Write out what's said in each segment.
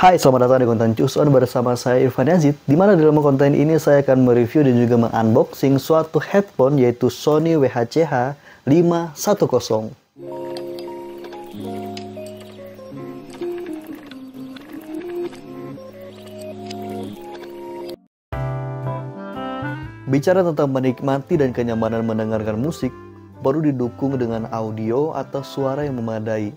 Hai, selamat datang di konten Cuson bersama saya Irfan Yazid, di mana dalam konten ini saya akan mereview dan juga mengunboxing suatu headphone yaitu Sony WHCH 510. Bicara tentang menikmati dan kenyamanan mendengarkan musik, perlu didukung dengan audio atau suara yang memadai,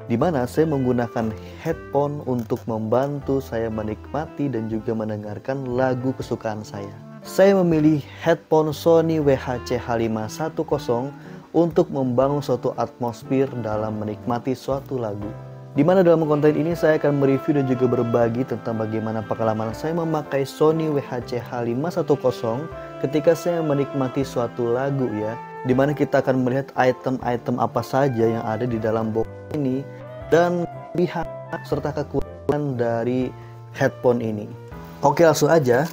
di mana saya menggunakan headphone untuk membantu saya menikmati dan juga mendengarkan lagu kesukaan saya. Saya memilih headphone Sony WHCH 510 untuk membangun suatu atmosfer dalam menikmati suatu lagu. Di mana dalam konten ini saya akan mereview dan juga berbagi tentang bagaimana pengalaman saya memakai Sony WHCH 510 ketika saya menikmati suatu lagu ya. Di mana kita akan melihat item-item apa saja yang ada di dalam box ini dan pihak serta kekuatan dari headphone ini. Oke, langsung aja.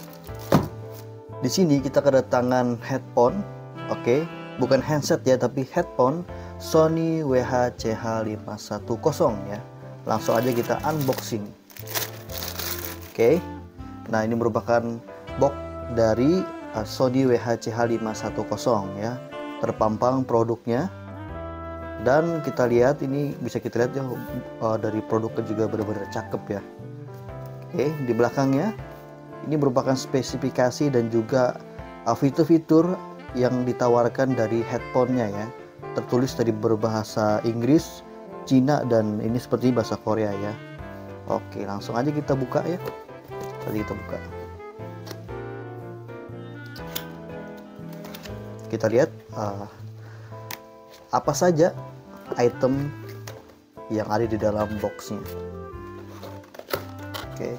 Di sini kita kedatangan headphone, oke, bukan handset ya, tapi headphone Sony WHCH 510 ya. Langsung aja kita unboxing. Oke. Nah, ini merupakan box dari Sony WHCH 510 ya. Terpampang produknya. Dan kita lihat ini, bisa kita lihat ya, dari produknya juga benar-benar cakep ya. Oke, di belakangnya ini merupakan spesifikasi dan juga fitur-fitur yang ditawarkan dari headphone-nya ya. Tertulis dari berbahasa Inggris, Cina, dan ini seperti bahasa Korea ya. Oke, langsung aja kita buka ya. Tadi kita buka. Kita lihat apa saja item yang ada di dalam boxnya. Oke.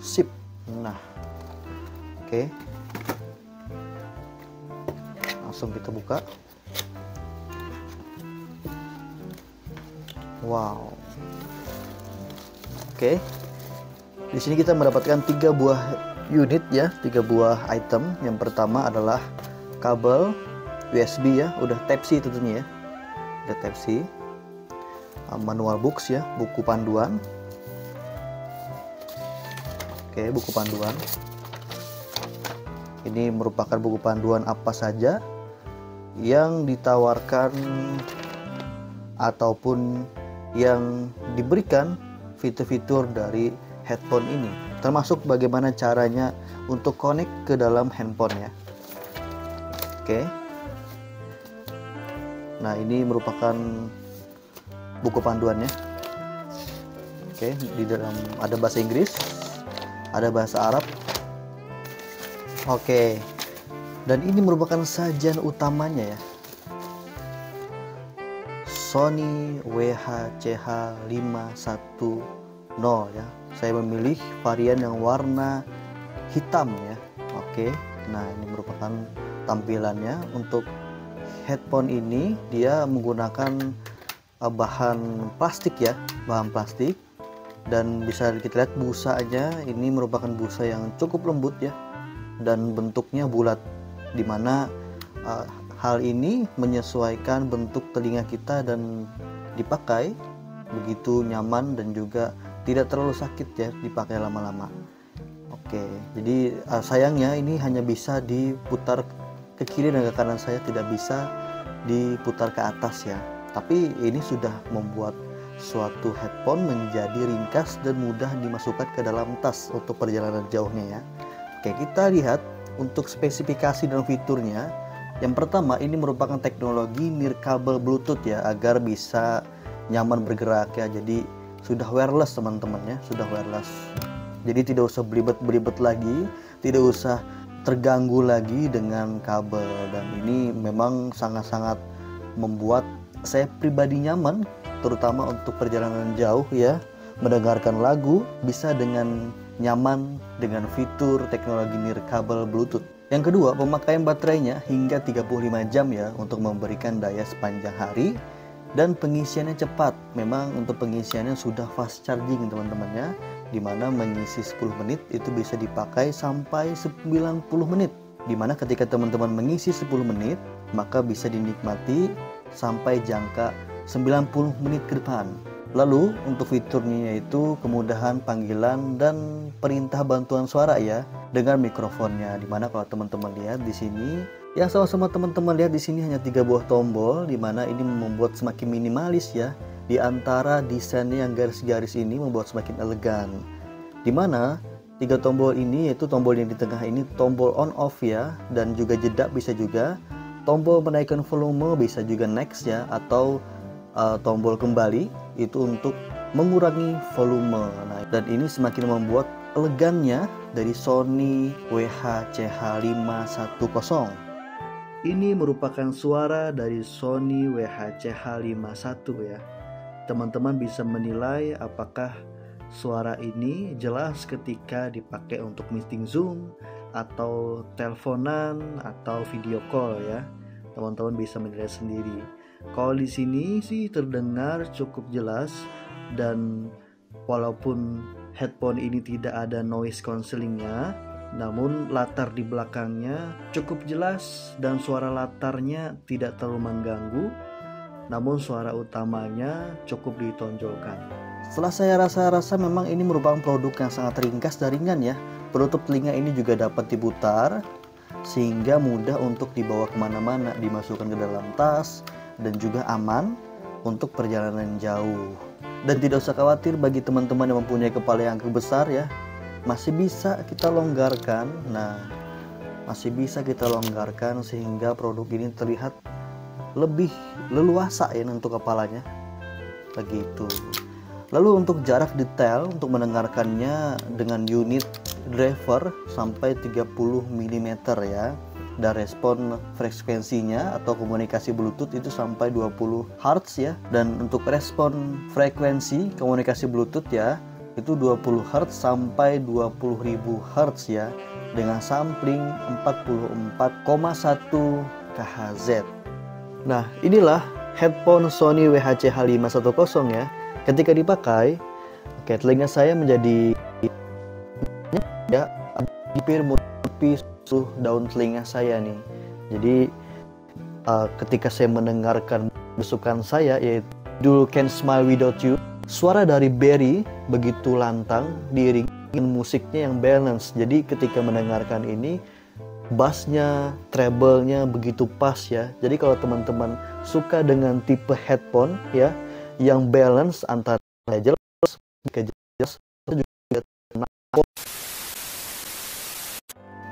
Sip. Nah. Oke. Langsung kita buka. Wow. Oke. Di sini kita mendapatkan 3 buah unit ya, 3 buah item. Yang pertama adalah kabel USB ya, udah Type-C tentunya ya. Udah Type-C. Manual books ya, buku panduan. Oke, buku panduan. Ini merupakan buku panduan apa saja yang ditawarkan ataupun yang diberikan fitur-fitur dari headphone ini, termasuk bagaimana caranya untuk connect ke dalam handphone ya. Oke. Nah, ini merupakan buku panduannya. Oke, di dalam ada bahasa Inggris, ada bahasa Arab. Oke. Dan ini merupakan sajian utamanya ya. Sony WHCH 510 ya. Saya memilih varian yang warna hitam ya. Oke. Nah, ini merupakan tampilannya. Untuk headphone ini dia menggunakan bahan plastik ya, bahan plastik, dan bisa kita lihat busanya ini merupakan busa yang cukup lembut ya, dan bentuknya bulat, dimana hal ini menyesuaikan bentuk telinga kita dan dipakai begitu nyaman dan juga tidak terlalu sakit ya dipakai lama-lama. Oke, jadi sayangnya ini hanya bisa diputar ke kiri dan ke kanan, saya tidak bisa diputar ke atas ya. Tapi ini sudah membuat suatu headphone menjadi ringkas dan mudah dimasukkan ke dalam tas untuk perjalanan jauhnya ya. Oke, kita lihat untuk spesifikasi dan fiturnya. Yang pertama, ini merupakan teknologi nirkabel Bluetooth ya, agar bisa nyaman bergerak ya. Jadi sudah wireless teman-teman ya, sudah wireless. Jadi tidak usah belibet-belibet lagi, tidak usah terganggu lagi dengan kabel, dan ini memang sangat-sangat membuat saya pribadi nyaman, terutama untuk perjalanan jauh ya, mendengarkan lagu bisa dengan nyaman dengan fitur teknologi nirkabel Bluetooth. Yang kedua, pemakaian baterainya hingga 35 jam ya, untuk memberikan daya sepanjang hari, dan pengisiannya cepat. Memang untuk pengisiannya sudah fast charging teman-teman ya, dimana mengisi 10 menit itu bisa dipakai sampai 90 menit, dimana ketika teman-teman mengisi 10 menit maka bisa dinikmati sampai jangka 90 menit ke depan. Lalu untuk fiturnya yaitu kemudahan panggilan dan perintah bantuan suara ya dengan mikrofonnya. Dimana kalau teman-teman lihat di sini, ya sama-sama teman-teman lihat di sini hanya 3 buah tombol, dimana ini membuat semakin minimalis ya. Di antara desainnya yang garis-garis ini membuat semakin elegan. Dimana 3 tombol ini yaitu tombol yang di tengah ini tombol on off ya, dan juga jeda bisa juga. Tombol menaikkan volume bisa juga next ya, atau tombol kembali itu untuk mengurangi volume. Nah, dan ini semakin membuat elegannya dari Sony WH-CH510. Ini merupakan suara dari Sony WH-CH51 ya. Teman-teman bisa menilai apakah suara ini jelas ketika dipakai untuk meeting Zoom atau teleponan atau video call ya. Teman-teman bisa menilai sendiri. Kalau di sini sih terdengar cukup jelas, dan walaupun headphone ini tidak ada noise cancellingnya, namun latar di belakangnya cukup jelas dan suara latarnya tidak terlalu mengganggu, namun suara utamanya cukup ditonjolkan. Setelah saya rasa memang ini merupakan produk yang sangat ringkas dan ringan ya. Penutup telinga ini juga dapat diputar sehingga mudah untuk dibawa kemana-mana, dimasukkan ke dalam tas, dan juga aman untuk perjalanan jauh. Dan tidak usah khawatir bagi teman-teman yang mempunyai kepala yang agak besar ya, masih bisa kita longgarkan. Nah, masih bisa kita longgarkan sehingga produk ini terlihat lebih leluasa ya untuk kepalanya begitu. Lalu untuk jarak detail untuk mendengarkannya dengan unit driver sampai 30 mm ya, dan respon frekuensinya atau komunikasi Bluetooth itu sampai 20 Hz ya. Dan untuk respon frekuensi komunikasi Bluetooth ya itu 20 Hz sampai 20.000 Hz ya, dengan sampling 44,1 kHz. Nah, inilah headphone Sony WH-CH510 ya. Ketika dipakai, oke, telinga saya menjadi ya hampir menutupi daun telinga saya nih. Jadi ketika saya mendengarkan besukan saya yaitu judul Can't Smile Without You, suara dari Barry begitu lantang diiringi musiknya yang balance. Jadi ketika mendengarkan ini, bassnya, treble-nya begitu pas ya. Jadi kalau teman-teman suka dengan tipe headphone ya yang balance antara jelas ke jelas, itu juga tenang.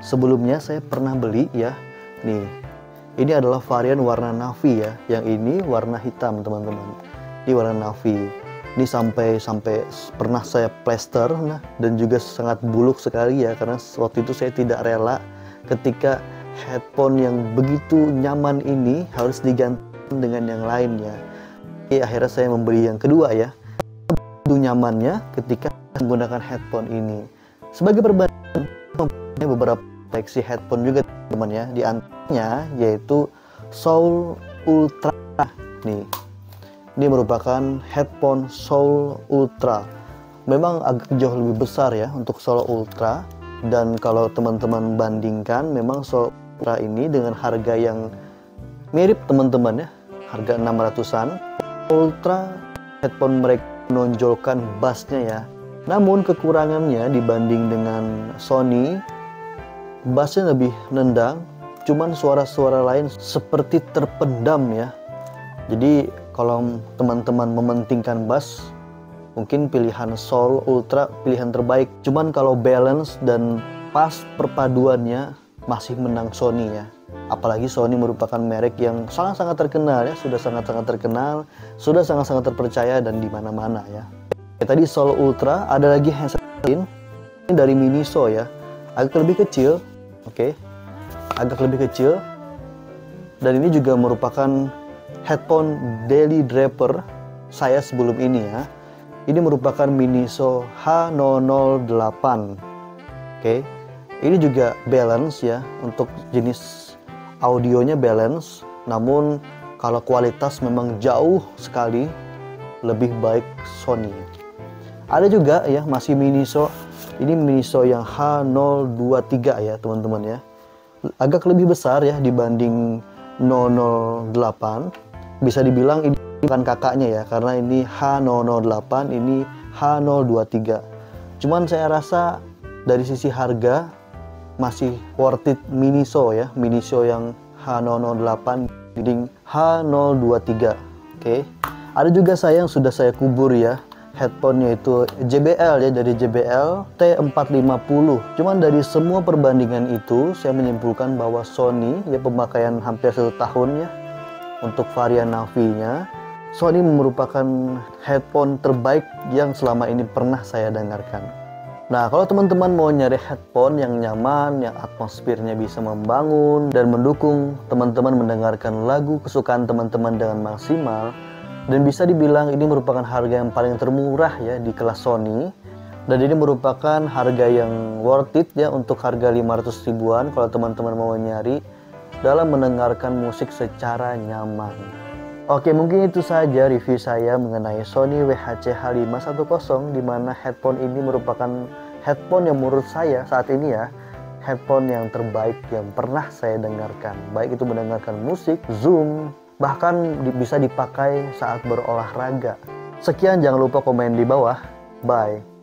Sebelumnya saya pernah beli ya. Nih, ini adalah varian warna navy ya. Yang ini warna hitam teman-teman. Ini warna navy. Ini sampai pernah saya plester, nah, dan juga sangat buluk sekali ya, karena waktu itu saya tidak rela ketika headphone yang begitu nyaman ini harus diganti dengan yang lain ya. Jadi akhirnya saya membeli yang kedua ya. Begitu nyamannya ketika menggunakan headphone ini. Sebagai perbandingan, beberapa koleksi headphone juga teman-teman ya. Di antaranya yaitu Soul Ultra. Nih, ini merupakan headphone Soul Ultra. Memang agak jauh lebih besar ya untuk Soul Ultra. Dan kalau teman-teman bandingkan, memang Soul Ultra ini dengan harga yang mirip teman-teman ya, harga 600-an. Ultra headphone mereka menonjolkan bassnya ya. Namun kekurangannya dibanding dengan Sony, bassnya lebih nendang, cuman suara-suara lain seperti terpendam ya. Jadi kalau teman-teman mementingkan bass, mungkin pilihan Soul Ultra pilihan terbaik. Cuman kalau balance dan pas perpaduannya masih menang Sony ya. Apalagi Sony merupakan merek yang sangat-sangat terkenal ya, sudah sangat-sangat terkenal, sudah sangat-sangat terpercaya dan di mana-mana ya. Tadi Soul Ultra, ada lagi headset lain ini dari Miniso ya, agak lebih kecil, oke, agak lebih kecil, dan ini juga merupakan headphone daily driver saya sebelum ini ya. Ini merupakan Miniso H008, oke. Ini juga balance ya, untuk jenis audionya balance, namun kalau kualitas memang jauh sekali lebih baik Sony. Ada juga ya masih Miniso, ini Miniso yang H023 ya teman-teman ya, agak lebih besar ya dibanding 008. Bisa dibilang ini bukan kakaknya ya, karena ini H008, ini H023. Cuman saya rasa dari sisi harga masih worth it Miniso ya, Miniso yang H008 dibanding H023. Oke. Ada juga yang sudah saya kubur ya, headphone-nya itu JBL ya, dari JBL T450. Cuman dari semua perbandingan itu saya menyimpulkan bahwa Sony ya, pemakaian hampir 1 tahun ya untuk varian Navi-nya, Sony merupakan headphone terbaik yang selama ini pernah saya dengarkan. Nah, kalau teman-teman mau nyari headphone yang nyaman, yang atmosfernya bisa membangun dan mendukung teman-teman mendengarkan lagu kesukaan teman-teman dengan maksimal, dan bisa dibilang ini merupakan harga yang paling termurah ya di kelas Sony, dan ini merupakan harga yang worth it ya untuk harga 500 ribuan kalau teman-teman mau nyari dalam mendengarkan musik secara nyaman. Oke, mungkin itu saja review saya mengenai Sony WHC H510, di mana headphone ini merupakan headphone yang menurut saya saat ini ya, headphone yang terbaik yang pernah saya dengarkan. Baik itu mendengarkan musik, zoom, bahkan bisa dipakai saat berolahraga. Sekian, jangan lupa komen di bawah. Bye.